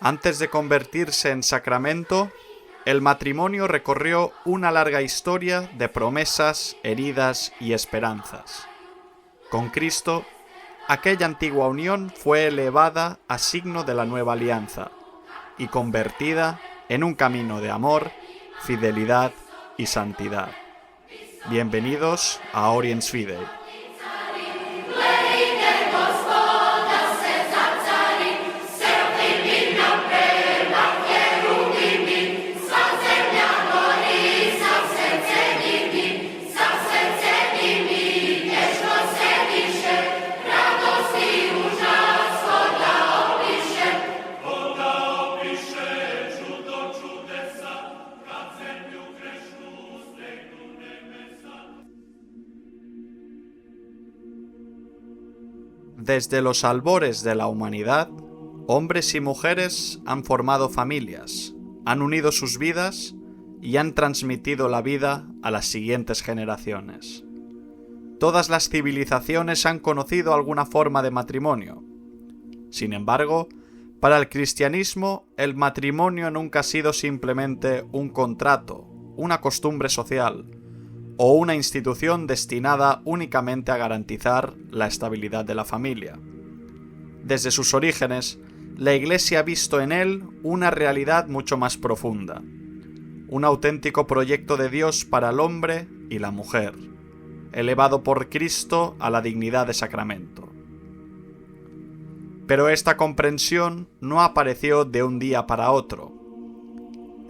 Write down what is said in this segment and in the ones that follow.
Antes de convertirse en sacramento, el matrimonio recorrió una larga historia de promesas, heridas y esperanzas. Con Cristo, aquella antigua unión fue elevada a signo de la nueva alianza y convertida en un camino de amor, fidelidad y santidad. Bienvenidos a Oriens Fidei. Desde los albores de la humanidad, hombres y mujeres han formado familias, han unido sus vidas y han transmitido la vida a las siguientes generaciones. Todas las civilizaciones han conocido alguna forma de matrimonio. Sin embargo, para el cristianismo, el matrimonio nunca ha sido simplemente un contrato, una costumbre social o una institución destinada únicamente a garantizar la estabilidad de la familia. Desde sus orígenes, la Iglesia ha visto en él una realidad mucho más profunda, un auténtico proyecto de Dios para el hombre y la mujer, elevado por Cristo a la dignidad de sacramento. Pero esta comprensión no apareció de un día para otro.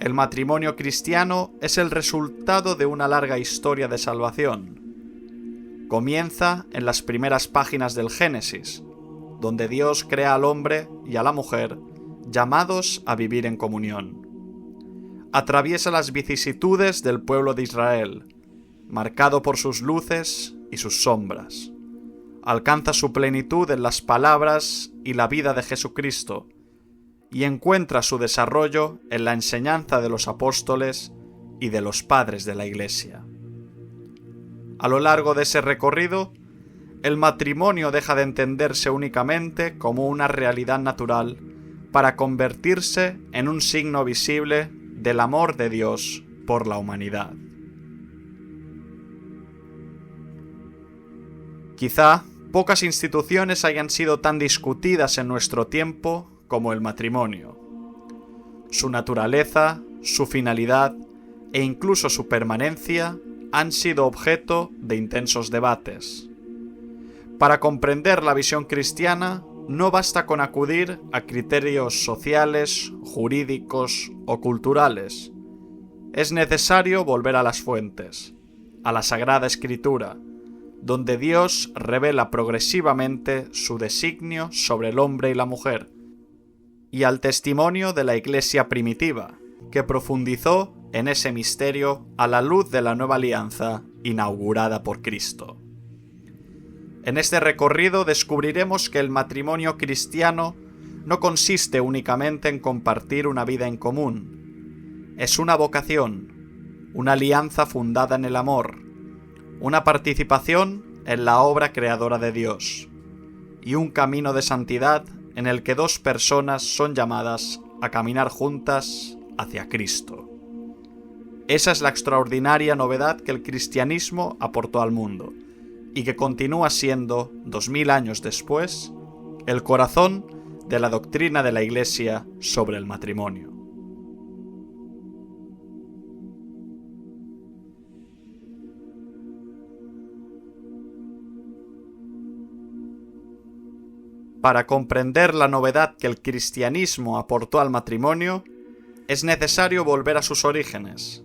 El matrimonio cristiano es el resultado de una larga historia de salvación. Comienza en las primeras páginas del Génesis, donde Dios crea al hombre y a la mujer, llamados a vivir en comunión. Atraviesa las vicisitudes del pueblo de Israel, marcado por sus luces y sus sombras. Alcanza su plenitud en las palabras y la vida de Jesucristo, y encuentra su desarrollo en la enseñanza de los apóstoles y de los padres de la Iglesia. A lo largo de ese recorrido, el matrimonio deja de entenderse únicamente como una realidad natural para convertirse en un signo visible del amor de Dios por la humanidad. Quizá pocas instituciones hayan sido tan discutidas en nuestro tiempo como el matrimonio. Su naturaleza, su finalidad e incluso su permanencia han sido objeto de intensos debates. Para comprender la visión cristiana, no basta con acudir a criterios sociales, jurídicos o culturales. Es necesario volver a las fuentes, a la Sagrada Escritura, donde Dios revela progresivamente su designio sobre el hombre y la mujer, y al testimonio de la Iglesia primitiva, que profundizó en ese misterio a la luz de la nueva alianza inaugurada por Cristo. En este recorrido descubriremos que el matrimonio cristiano no consiste únicamente en compartir una vida en común. Es una vocación, una alianza fundada en el amor, una participación en la obra creadora de Dios, y un camino de santidad en el que dos personas son llamadas a caminar juntas hacia Cristo. Esa es la extraordinaria novedad que el cristianismo aportó al mundo, y que continúa siendo, 2000 años después, el corazón de la doctrina de la Iglesia sobre el matrimonio. Para comprender la novedad que el cristianismo aportó al matrimonio, es necesario volver a sus orígenes.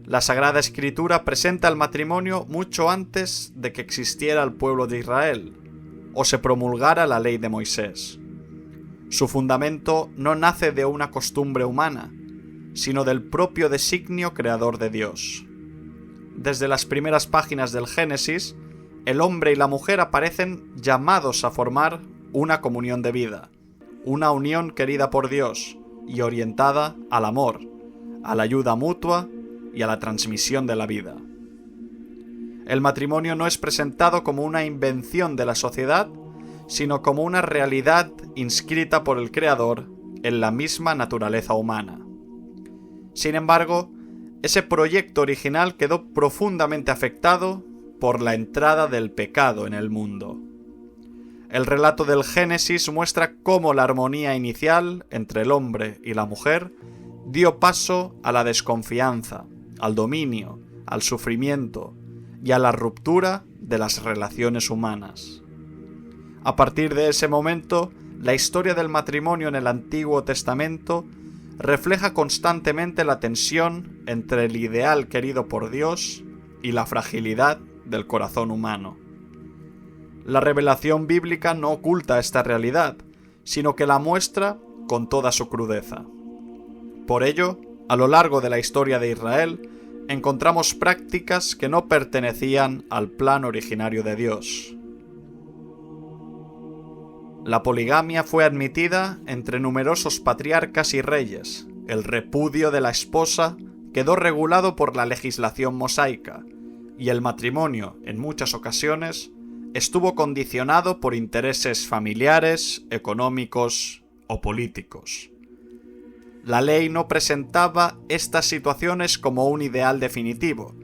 La Sagrada Escritura presenta el matrimonio mucho antes de que existiera el pueblo de Israel o se promulgara la ley de Moisés. Su fundamento no nace de una costumbre humana, sino del propio designio creador de Dios. Desde las primeras páginas del Génesis, el hombre y la mujer aparecen llamados a formar una comunión de vida, una unión querida por Dios y orientada al amor, a la ayuda mutua y a la transmisión de la vida. El matrimonio no es presentado como una invención de la sociedad, sino como una realidad inscrita por el Creador en la misma naturaleza humana. Sin embargo, ese proyecto original quedó profundamente afectado por la entrada del pecado en el mundo. El relato del Génesis muestra cómo la armonía inicial entre el hombre y la mujer dio paso a la desconfianza, al dominio, al sufrimiento y a la ruptura de las relaciones humanas. A partir de ese momento, la historia del matrimonio en el Antiguo Testamento refleja constantemente la tensión entre el ideal querido por Dios y la fragilidad del corazón humano. La revelación bíblica no oculta esta realidad, sino que la muestra con toda su crudeza. Por ello, a lo largo de la historia de Israel, encontramos prácticas que no pertenecían al plan originario de Dios. La poligamia fue admitida entre numerosos patriarcas y reyes. El repudio de la esposa quedó regulado por la legislación mosaica, y el matrimonio, en muchas ocasiones, estuvo condicionado por intereses familiares, económicos o políticos. La ley no presentaba estas situaciones como un ideal definitivo,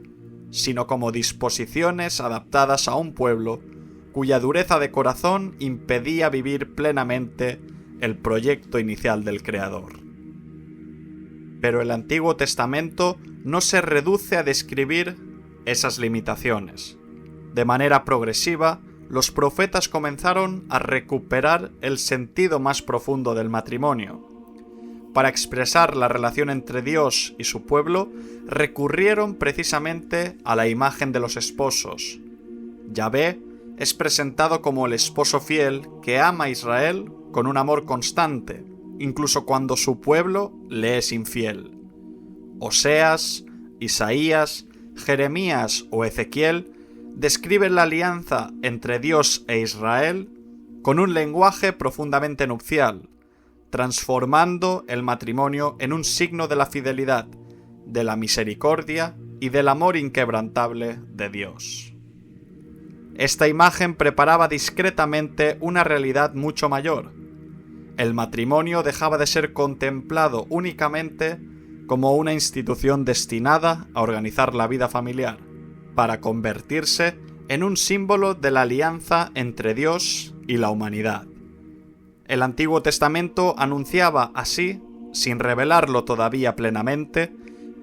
sino como disposiciones adaptadas a un pueblo cuya dureza de corazón impedía vivir plenamente el proyecto inicial del Creador. Pero el Antiguo Testamento no se reduce a describir esas limitaciones. De manera progresiva, los profetas comenzaron a recuperar el sentido más profundo del matrimonio. Para expresar la relación entre Dios y su pueblo, recurrieron precisamente a la imagen de los esposos. Yahvé es presentado como el esposo fiel que ama a Israel con un amor constante, incluso cuando su pueblo le es infiel. Oseas, Isaías, Jeremías o Ezequiel describen la alianza entre Dios e Israel con un lenguaje profundamente nupcial, transformando el matrimonio en un signo de la fidelidad, de la misericordia y del amor inquebrantable de Dios. Esta imagen preparaba discretamente una realidad mucho mayor. El matrimonio dejaba de ser contemplado únicamente como una institución destinada a organizar la vida familiar, para convertirse en un símbolo de la alianza entre Dios y la humanidad. El Antiguo Testamento anunciaba así, sin revelarlo todavía plenamente,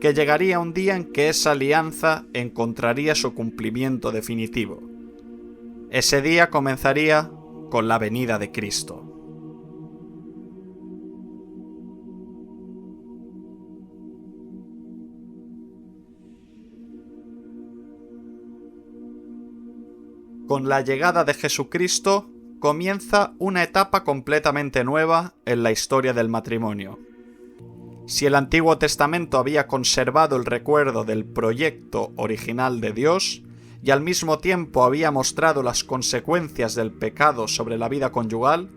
que llegaría un día en que esa alianza encontraría su cumplimiento definitivo. Ese día comenzaría con la venida de Cristo. Con la llegada de Jesucristo comienza una etapa completamente nueva en la historia del matrimonio. Si el Antiguo Testamento había conservado el recuerdo del proyecto original de Dios y al mismo tiempo había mostrado las consecuencias del pecado sobre la vida conyugal,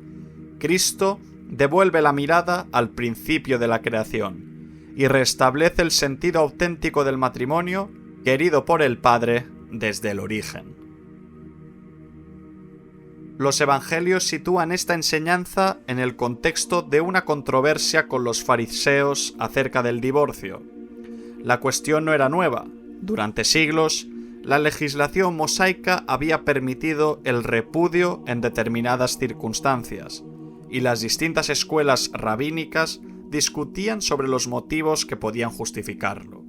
Cristo devuelve la mirada al principio de la creación y restablece el sentido auténtico del matrimonio querido por el Padre desde el origen. Los evangelios sitúan esta enseñanza en el contexto de una controversia con los fariseos acerca del divorcio. La cuestión no era nueva. Durante siglos, la legislación mosaica había permitido el repudio en determinadas circunstancias, y las distintas escuelas rabínicas discutían sobre los motivos que podían justificarlo.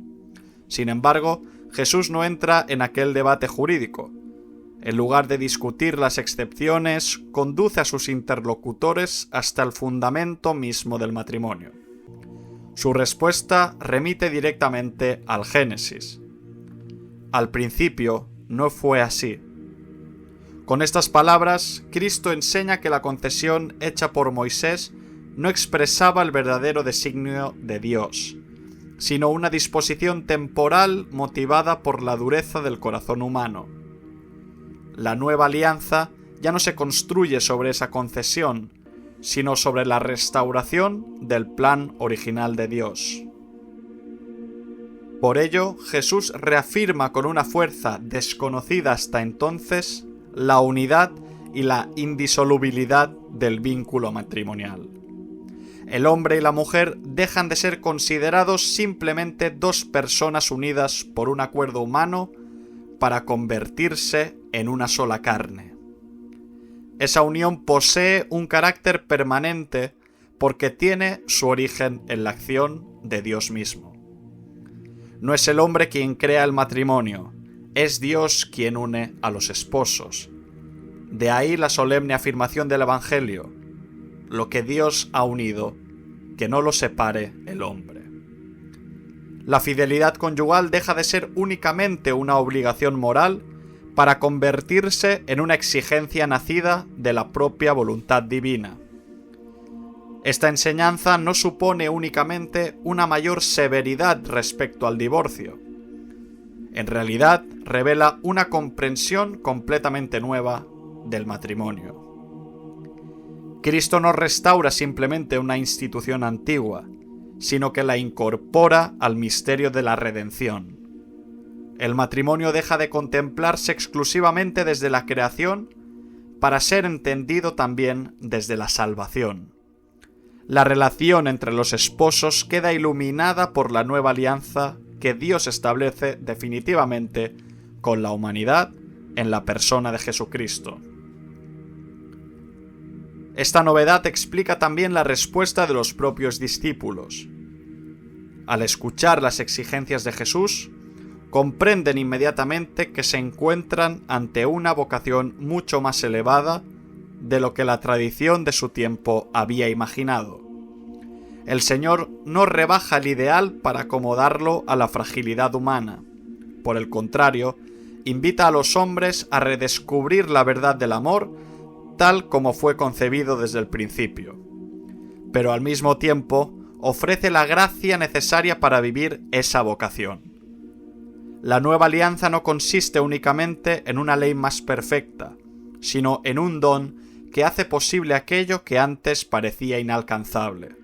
Sin embargo, Jesús no entra en aquel debate jurídico. En lugar de discutir las excepciones, conduce a sus interlocutores hasta el fundamento mismo del matrimonio. Su respuesta remite directamente al Génesis. Al principio no fue así. Con estas palabras, Cristo enseña que la concesión hecha por Moisés no expresaba el verdadero designio de Dios, sino una disposición temporal motivada por la dureza del corazón humano. La nueva alianza ya no se construye sobre esa concesión, sino sobre la restauración del plan original de Dios. Por ello, Jesús reafirma con una fuerza desconocida hasta entonces la unidad y la indisolubilidad del vínculo matrimonial. el hombre y la mujer dejan de ser considerados simplemente dos personas unidas por un acuerdo humano para convertirse en una sola carne. Esa unión posee un carácter permanente porque tiene su origen en la acción de Dios mismo. No es el hombre quien crea el matrimonio, es Dios quien une a los esposos. De ahí la solemne afirmación del Evangelio: lo que Dios ha unido, que no lo separe el hombre. La fidelidad conyugal deja de ser únicamente una obligación moral para convertirse en una exigencia nacida de la propia voluntad divina. Esta enseñanza no supone únicamente una mayor severidad respecto al divorcio. En realidad, revela una comprensión completamente nueva del matrimonio. Cristo no restaura simplemente una institución antigua, sino que la incorpora al misterio de la redención. El matrimonio deja de contemplarse exclusivamente desde la creación para ser entendido también desde la salvación. La relación entre los esposos queda iluminada por la nueva alianza que Dios establece definitivamente con la humanidad en la persona de Jesucristo. Esta novedad explica también la respuesta de los propios discípulos. Al escuchar las exigencias de Jesús, comprenden inmediatamente que se encuentran ante una vocación mucho más elevada de lo que la tradición de su tiempo había imaginado. El Señor no rebaja el ideal para acomodarlo a la fragilidad humana. Por el contrario, invita a los hombres a redescubrir la verdad del amor tal como fue concebido desde el principio. Pero al mismo tiempo, ofrece la gracia necesaria para vivir esa vocación. La nueva alianza no consiste únicamente en una ley más perfecta, sino en un don que hace posible aquello que antes parecía inalcanzable.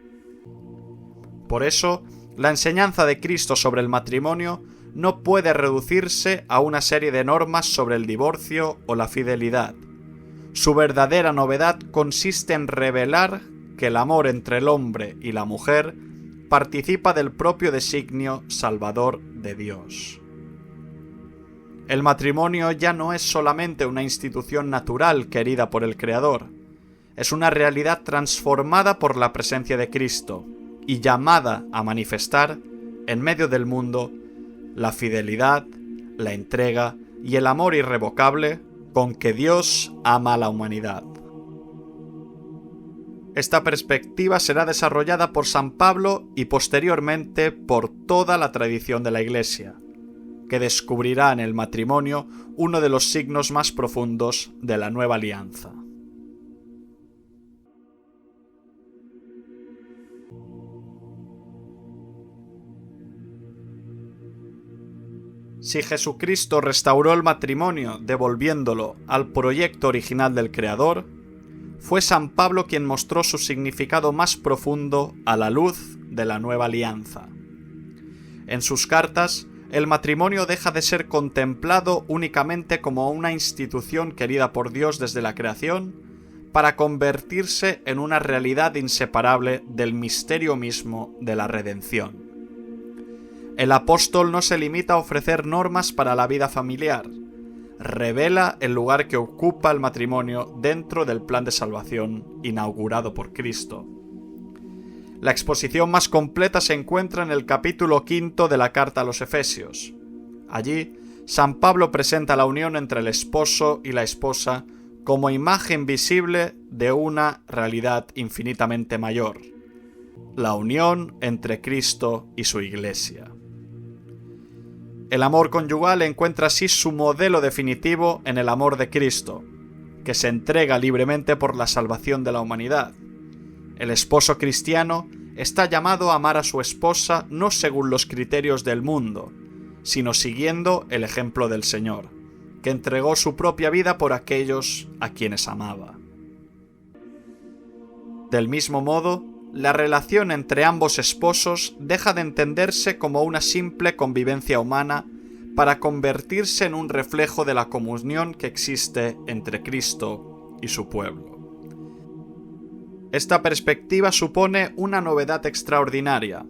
Por eso, la enseñanza de Cristo sobre el matrimonio no puede reducirse a una serie de normas sobre el divorcio o la fidelidad. Su verdadera novedad consiste en revelar que el amor entre el hombre y la mujer participa del propio designio salvador de Dios. El matrimonio ya no es solamente una institución natural querida por el Creador, es una realidad transformada por la presencia de Cristo y llamada a manifestar, en medio del mundo, la fidelidad, la entrega y el amor irrevocable con que Dios ama a la humanidad. Esta perspectiva será desarrollada por San Pablo y posteriormente por toda la tradición de la Iglesia, que descubrirá en el matrimonio uno de los signos más profundos de la nueva alianza. Si Jesucristo restauró el matrimonio devolviéndolo al proyecto original del Creador, fue San Pablo quien mostró su significado más profundo a la luz de la nueva alianza. En sus cartas, el matrimonio deja de ser contemplado únicamente como una institución querida por Dios desde la creación, para convertirse en una realidad inseparable del misterio mismo de la redención. El apóstol no se limita a ofrecer normas para la vida familiar, revela el lugar que ocupa el matrimonio dentro del plan de salvación inaugurado por Cristo. La exposición más completa se encuentra en el capítulo 5 de la carta a los Efesios. Allí, San Pablo presenta la unión entre el esposo y la esposa como imagen visible de una realidad infinitamente mayor: la unión entre Cristo y su Iglesia. El amor conyugal encuentra así su modelo definitivo en el amor de Cristo, que se entrega libremente por la salvación de la humanidad. El esposo cristiano está llamado a amar a su esposa no según los criterios del mundo, sino siguiendo el ejemplo del Señor, que entregó su propia vida por aquellos a quienes amaba. Del mismo modo, la relación entre ambos esposos deja de entenderse como una simple convivencia humana para convertirse en un reflejo de la comunión que existe entre Cristo y su pueblo. Esta perspectiva supone una novedad extraordinaria.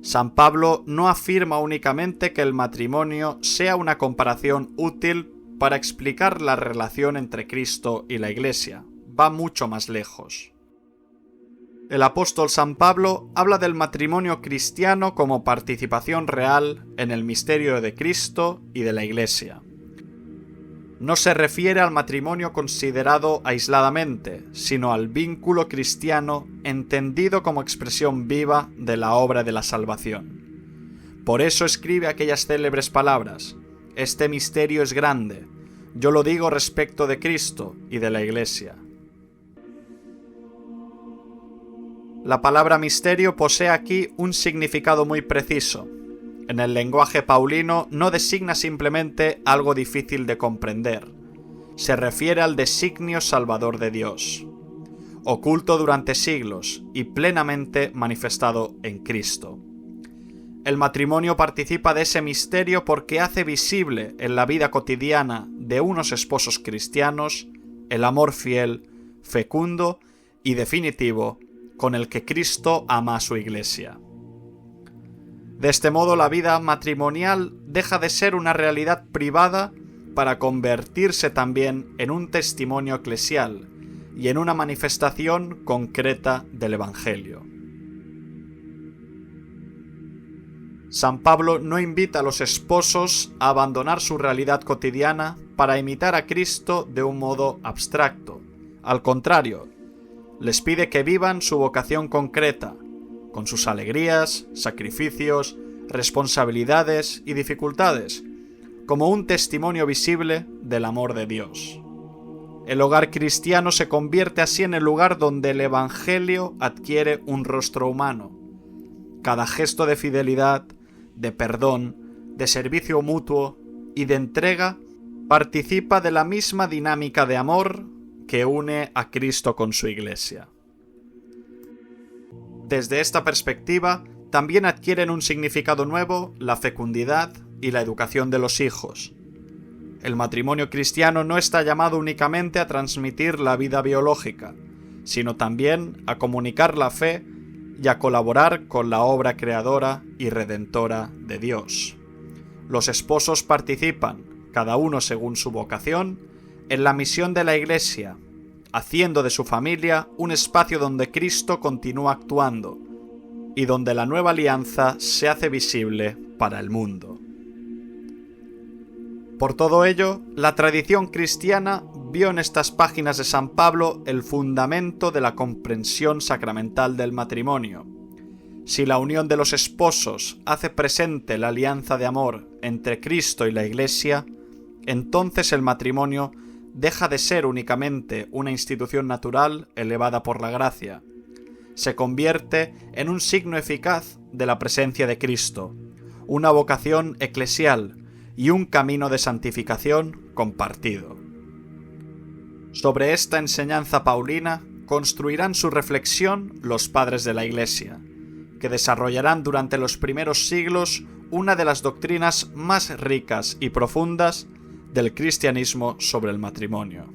San Pablo no afirma únicamente que el matrimonio sea una comparación útil para explicar la relación entre Cristo y la Iglesia. Va mucho más lejos. El apóstol San Pablo habla del matrimonio cristiano como participación real en el misterio de Cristo y de la Iglesia. No se refiere al matrimonio considerado aisladamente, sino al vínculo cristiano entendido como expresión viva de la obra de la salvación. Por eso escribe aquellas célebres palabras: «Este misterio es grande, yo lo digo respecto de Cristo y de la Iglesia». La palabra misterio posee aquí un significado muy preciso. En el lenguaje paulino no designa simplemente algo difícil de comprender. Se refiere al designio salvador de Dios, oculto durante siglos y plenamente manifestado en Cristo. El matrimonio participa de ese misterio porque hace visible en la vida cotidiana de unos esposos cristianos el amor fiel, fecundo y definitivo con el que Cristo ama a su Iglesia. De este modo, la vida matrimonial deja de ser una realidad privada para convertirse también en un testimonio eclesial y en una manifestación concreta del Evangelio. San Pablo no invita a los esposos a abandonar su realidad cotidiana para imitar a Cristo de un modo abstracto. Al contrario, les pide que vivan su vocación concreta, con sus alegrías, sacrificios, responsabilidades y dificultades, como un testimonio visible del amor de Dios. El hogar cristiano se convierte así en el lugar donde el Evangelio adquiere un rostro humano. Cada gesto de fidelidad, de perdón, de servicio mutuo y de entrega participa de la misma dinámica de amor que une a Cristo con su Iglesia. Desde esta perspectiva, también adquieren un significado nuevo la fecundidad y la educación de los hijos. El matrimonio cristiano no está llamado únicamente a transmitir la vida biológica, sino también a comunicar la fe y a colaborar con la obra creadora y redentora de Dios. Los esposos participan, cada uno según su vocación, en la misión de la Iglesia, haciendo de su familia un espacio donde Cristo continúa actuando y donde la nueva alianza se hace visible para el mundo. Por todo ello, la tradición cristiana vio en estas páginas de San Pablo el fundamento de la comprensión sacramental del matrimonio. Si la unión de los esposos hace presente la alianza de amor entre Cristo y la Iglesia, entonces el matrimonio deja de ser únicamente una institución natural elevada por la gracia. Se convierte en un signo eficaz de la presencia de Cristo, una vocación eclesial y un camino de santificación compartido. Sobre esta enseñanza paulina construirán su reflexión los padres de la Iglesia, que desarrollarán durante los primeros siglos una de las doctrinas más ricas y profundas del cristianismo sobre el matrimonio.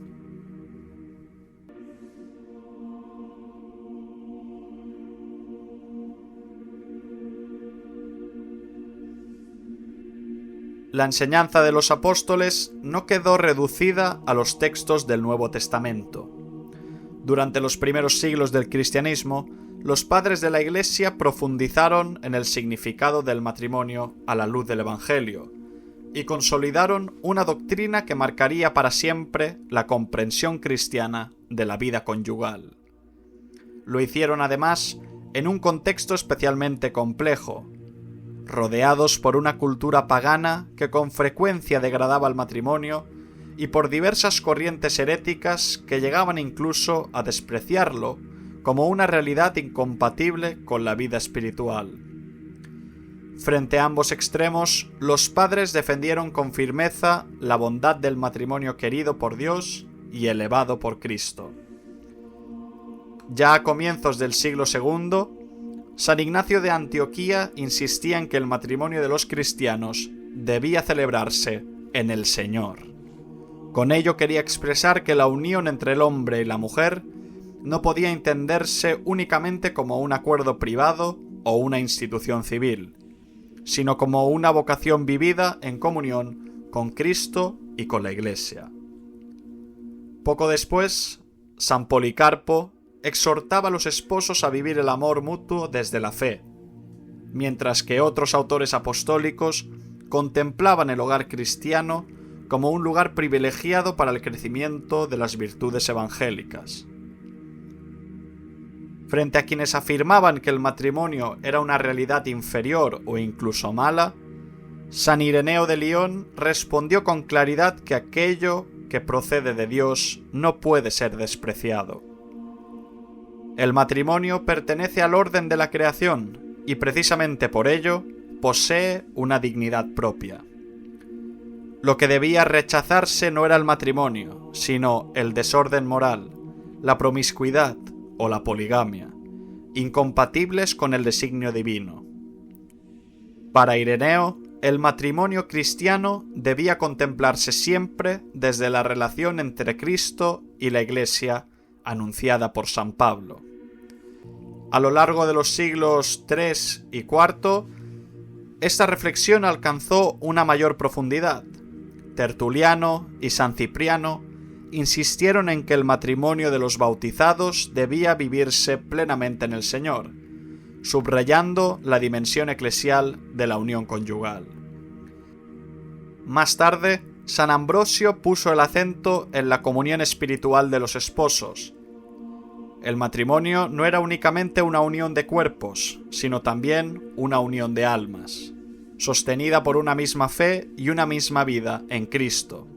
La enseñanza de los apóstoles no quedó reducida a los textos del Nuevo Testamento. Durante los primeros siglos del cristianismo, los padres de la Iglesia profundizaron en el significado del matrimonio a la luz del Evangelio y consolidaron una doctrina que marcaría para siempre la comprensión cristiana de la vida conyugal. Lo hicieron además en un contexto especialmente complejo, rodeados por una cultura pagana que con frecuencia degradaba el matrimonio y por diversas corrientes heréticas que llegaban incluso a despreciarlo como una realidad incompatible con la vida espiritual. Frente a ambos extremos, los padres defendieron con firmeza la bondad del matrimonio querido por Dios y elevado por Cristo. Ya a comienzos del siglo II, San Ignacio de Antioquía insistía en que el matrimonio de los cristianos debía celebrarse en el Señor. Con ello quería expresar que la unión entre el hombre y la mujer no podía entenderse únicamente como un acuerdo privado o una institución civil, sino como una vocación vivida en comunión con Cristo y con la Iglesia. Poco después, San Policarpo exhortaba a los esposos a vivir el amor mutuo desde la fe, mientras que otros autores apostólicos contemplaban el hogar cristiano como un lugar privilegiado para el crecimiento de las virtudes evangélicas. Frente a quienes afirmaban que el matrimonio era una realidad inferior o incluso mala, San Ireneo de León respondió con claridad que aquello que procede de Dios no puede ser despreciado. El matrimonio pertenece al orden de la creación y precisamente por ello posee una dignidad propia. Lo que debía rechazarse no era el matrimonio, sino el desorden moral, la promiscuidad o la poligamia, incompatibles con el designio divino. Para Ireneo, el matrimonio cristiano debía contemplarse siempre desde la relación entre Cristo y la Iglesia anunciada por San Pablo. A lo largo de los siglos III y IV, esta reflexión alcanzó una mayor profundidad. Tertuliano y San Cipriano insistieron en que el matrimonio de los bautizados debía vivirse plenamente en el Señor, subrayando la dimensión eclesial de la unión conyugal. Más tarde, San Ambrosio puso el acento en la comunión espiritual de los esposos. El matrimonio no era únicamente una unión de cuerpos, sino también una unión de almas, sostenida por una misma fe y una misma vida en Cristo.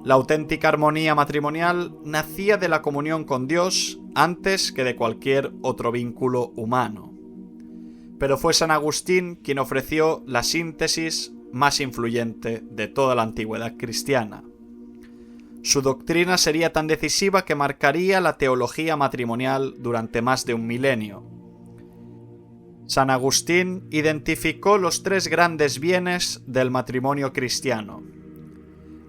La auténtica armonía matrimonial nacía de la comunión con Dios antes que de cualquier otro vínculo humano. Pero fue San Agustín quien ofreció la síntesis más influyente de toda la antigüedad cristiana. Su doctrina sería tan decisiva que marcaría la teología matrimonial durante más de un milenio. San Agustín identificó los tres grandes bienes del matrimonio cristiano: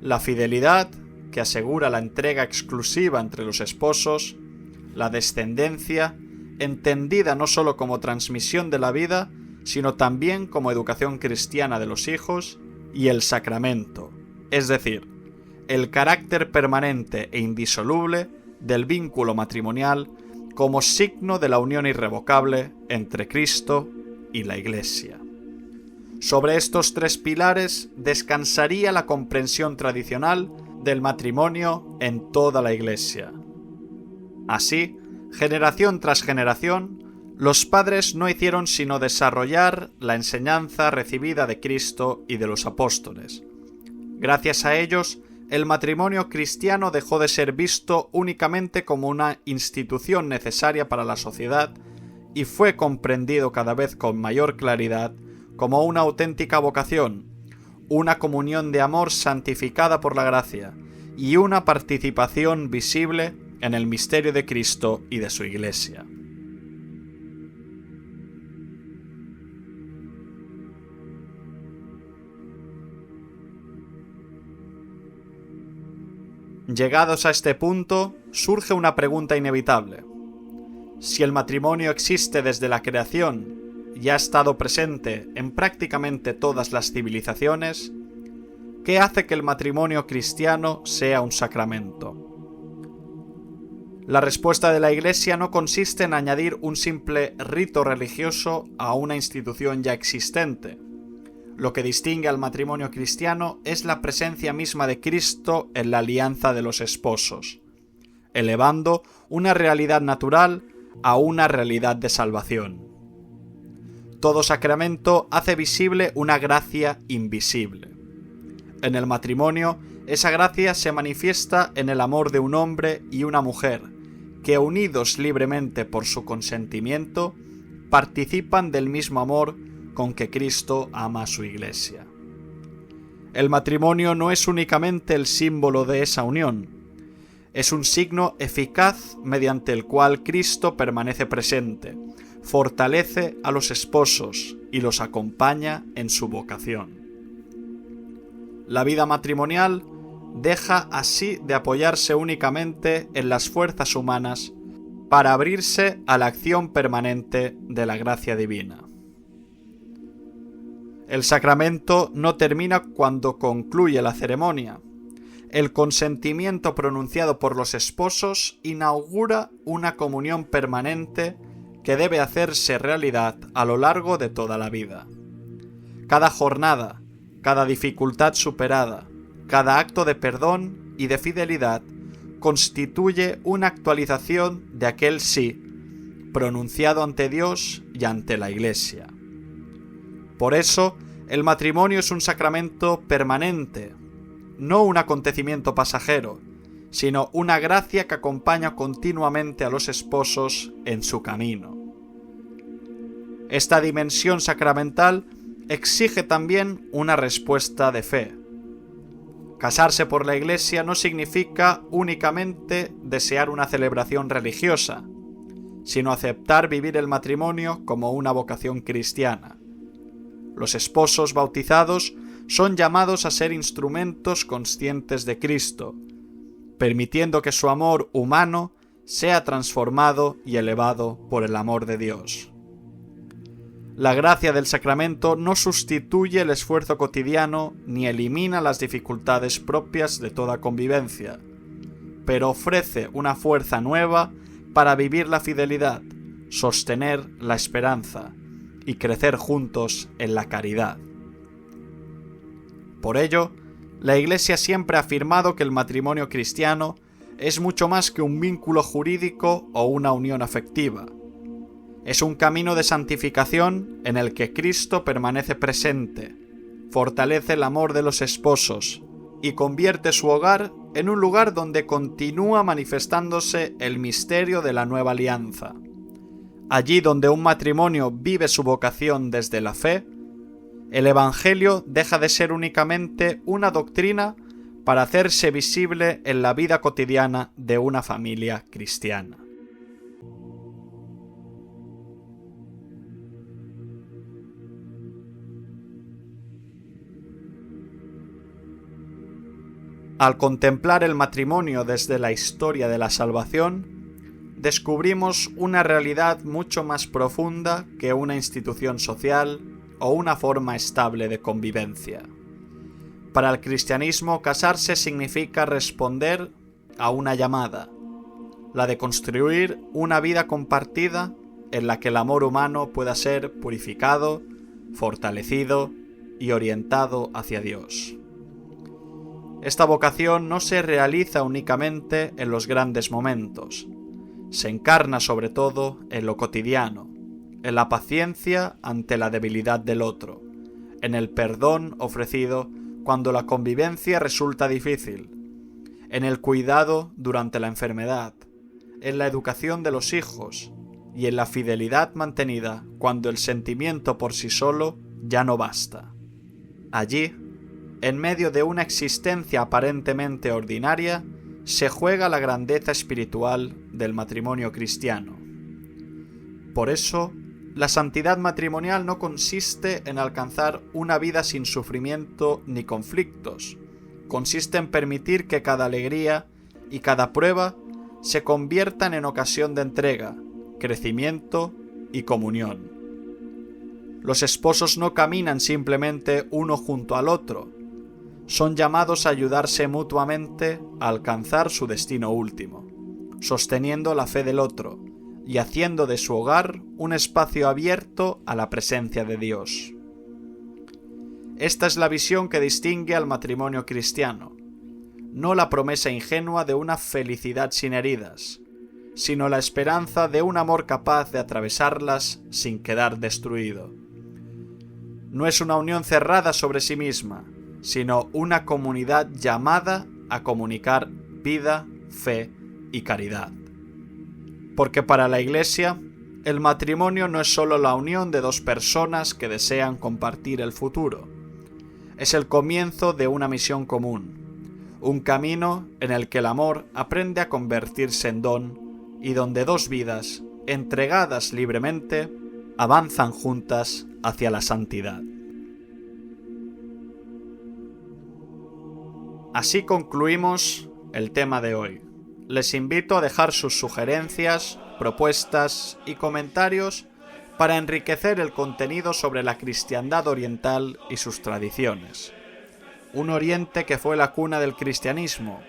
la fidelidad, que asegura la entrega exclusiva entre los esposos; la descendencia, entendida no solo como transmisión de la vida, sino también como educación cristiana de los hijos; y el sacramento, es decir, el carácter permanente e indisoluble del vínculo matrimonial como signo de la unión irrevocable entre Cristo y la Iglesia. Sobre estos tres pilares descansaría la comprensión tradicional del matrimonio en toda la Iglesia. Así, generación tras generación, los padres no hicieron sino desarrollar la enseñanza recibida de Cristo y de los apóstoles. Gracias a ellos, el matrimonio cristiano dejó de ser visto únicamente como una institución necesaria para la sociedad y fue comprendido cada vez con mayor claridad como una auténtica vocación, una comunión de amor santificada por la gracia y una participación visible en el misterio de Cristo y de su Iglesia. Llegados a este punto, surge una pregunta inevitable. Si el matrimonio existe desde la creación y ha estado presente en prácticamente todas las civilizaciones, ¿qué hace que el matrimonio cristiano sea un sacramento? La respuesta de la Iglesia no consiste en añadir un simple rito religioso a una institución ya existente. Lo que distingue al matrimonio cristiano es la presencia misma de Cristo en la alianza de los esposos, elevando una realidad natural a una realidad de salvación. Todo sacramento hace visible una gracia invisible. En el matrimonio, esa gracia se manifiesta en el amor de un hombre y una mujer, que unidos libremente por su consentimiento, participan del mismo amor con que Cristo ama a su Iglesia. El matrimonio no es únicamente el símbolo de esa unión, es un signo eficaz mediante el cual Cristo permanece presente, fortalece a los esposos y los acompaña en su vocación. La vida matrimonial deja así de apoyarse únicamente en las fuerzas humanas para abrirse a la acción permanente de la gracia divina. El sacramento no termina cuando concluye la ceremonia. El consentimiento pronunciado por los esposos inaugura una comunión permanente que debe hacerse realidad a lo largo de toda la vida. Cada jornada, cada dificultad superada, cada acto de perdón y de fidelidad constituye una actualización de aquel sí pronunciado ante Dios y ante la Iglesia. Por eso, el matrimonio es un sacramento permanente, no un acontecimiento pasajero, sino una gracia que acompaña continuamente a los esposos en su camino. Esta dimensión sacramental exige también una respuesta de fe. Casarse por la Iglesia no significa únicamente desear una celebración religiosa, sino aceptar vivir el matrimonio como una vocación cristiana. Los esposos bautizados son llamados a ser instrumentos conscientes de Cristo, permitiendo que su amor humano sea transformado y elevado por el amor de Dios. La gracia del sacramento no sustituye el esfuerzo cotidiano ni elimina las dificultades propias de toda convivencia, pero ofrece una fuerza nueva para vivir la fidelidad, sostener la esperanza y crecer juntos en la caridad. Por ello, la Iglesia siempre ha afirmado que el matrimonio cristiano es mucho más que un vínculo jurídico o una unión afectiva. Es un camino de santificación en el que Cristo permanece presente, fortalece el amor de los esposos y convierte su hogar en un lugar donde continúa manifestándose el misterio de la nueva alianza. Allí donde un matrimonio vive su vocación desde la fe, el Evangelio deja de ser únicamente una doctrina para hacerse visible en la vida cotidiana de una familia cristiana. Al contemplar el matrimonio desde la historia de la salvación, descubrimos una realidad mucho más profunda que una institución social o una forma estable de convivencia. Para el cristianismo, casarse significa responder a una llamada, la de construir una vida compartida en la que el amor humano pueda ser purificado, fortalecido y orientado hacia Dios. Esta vocación no se realiza únicamente en los grandes momentos, se encarna sobre todo en lo cotidiano, en la paciencia ante la debilidad del otro, en el perdón ofrecido cuando la convivencia resulta difícil, en el cuidado durante la enfermedad, en la educación de los hijos y en la fidelidad mantenida cuando el sentimiento por sí solo ya no basta. Allí, en medio de una existencia aparentemente ordinaria, se juega la grandeza espiritual del matrimonio cristiano. Por eso, la santidad matrimonial no consiste en alcanzar una vida sin sufrimiento ni conflictos. Consiste en permitir que cada alegría y cada prueba se conviertan en ocasión de entrega, crecimiento y comunión. Los esposos no caminan simplemente uno junto al otro. Son llamados a ayudarse mutuamente a alcanzar su destino último, sosteniendo la fe del otro y haciendo de su hogar un espacio abierto a la presencia de Dios. Esta es la visión que distingue al matrimonio cristiano, no la promesa ingenua de una felicidad sin heridas, sino la esperanza de un amor capaz de atravesarlas sin quedar destruido. No es una unión cerrada sobre sí misma, sino una comunidad llamada a comunicar vida, fe y caridad. Porque para la Iglesia, el matrimonio no es solo la unión de dos personas que desean compartir el futuro. Es el comienzo de una misión común, un camino en el que el amor aprende a convertirse en don y donde dos vidas, entregadas libremente, avanzan juntas hacia la santidad. Así concluimos el tema de hoy. Les invito a dejar sus sugerencias propuestas y comentarios para enriquecer el contenido sobre la cristiandad oriental y sus tradiciones. Un Oriente que fue la cuna del cristianismo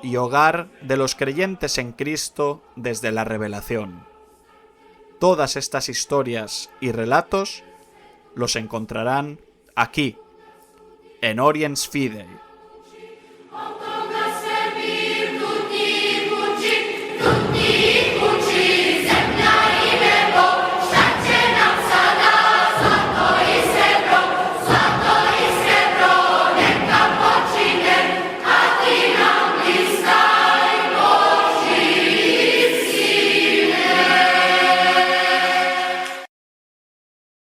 y hogar de los creyentes en Cristo desde la revelación. Todas estas historias y relatos los encontrarán aquí, en Oriens Fidei.